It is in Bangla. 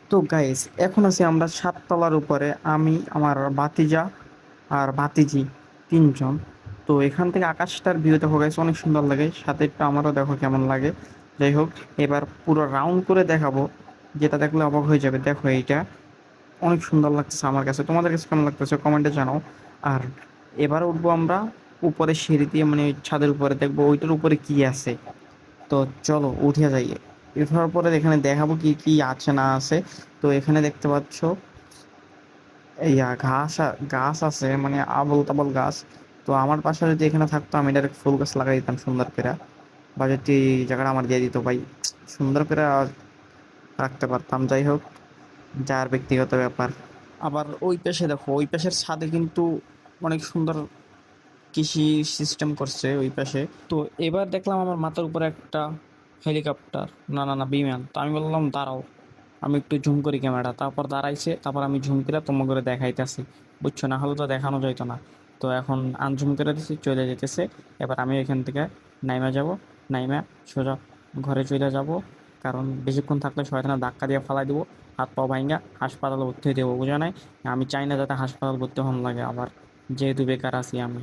তো গাইস, এখন আছি আমরা 7 তলার উপরে, আমি, আমার ভাতিজা আর ভাতিজি, তিনজন। তো এখান থেকে আকাশটার ভিউ দেখো গাইস, অনেক সুন্দর লাগে, সাথে একটু আমারও দেখো কেমন লাগে। যাই হোক, এবার পুরো রাউন্ড করে দেখাবো, যেটা দেখলে অবাক হয়ে যাবে। দেখো এইটা অনেক সুন্দর লাগতেছে আমার কাছে, তোমাদের কাছে কেমন লাগতেছে কমেন্টে জানাও। আর এবার উঠবো আমরা উপরে সিঁড়ি দিয়ে, মানে ছাদের উপরে, দেখবো ওইটার উপরে কি আছে। তো চলো উঠে যাই। ওঠার পরে এখানে দেখাবো কি কি আছে না আছে। তো এখানে দেখতে পাচ্ছ গাছ আছে, মানে আবল তাবল গাছ। তো আমার পাশে যদি এখানে থাকতো, আমি ডাইরেক্ট ফুল গাছ লাগাই দিতাম সুন্দর করে। বা যদি জায়গাটা আমার দিয়ে দিত ভাই, সুন্দর করে রাখতে পারতাম। যাই হোক, যার ব্যক্তিগত ব্যাপার। আবার ওই পাশে দেখো, ওই পাশের ছাদে কিন্তু অনেক সুন্দর কৃষি সিস্টেম করছে ওই পাশে। তো এবার দেখলাম আমার মাথার উপরে একটা হেলিকপ্টার, না না না, বিমান। তো আমি বললাম দাঁড়াও, আমি একটু জুম করি ক্যামেরা। তারপর দাঁড়াইছে, তারপর আমি ঝুম করে তোমাকে করে দেখাইতেছি, বুঝছো, না হলে তো দেখানো যাইতো না। তো এখন আনজুম করে দিছি, চলে যেতেছে। এবার আমি এখান থেকে নাইমা যাব, নাইমা সোজা ঘরে চলে যাব। কারণ বেশিক্ষণ থাকলে শয়তানে ধাক্কা দিয়ে ফালাই দিব, হাত পা ভাঙ্গা হাসপাতালে ভর্তি হয়ে দেবো, বুঝো নাই? আমি চাই না যাতে হাসপাতাল ভর্তি হন লাগে আবার, যেহেতু বেকার আছি আমি।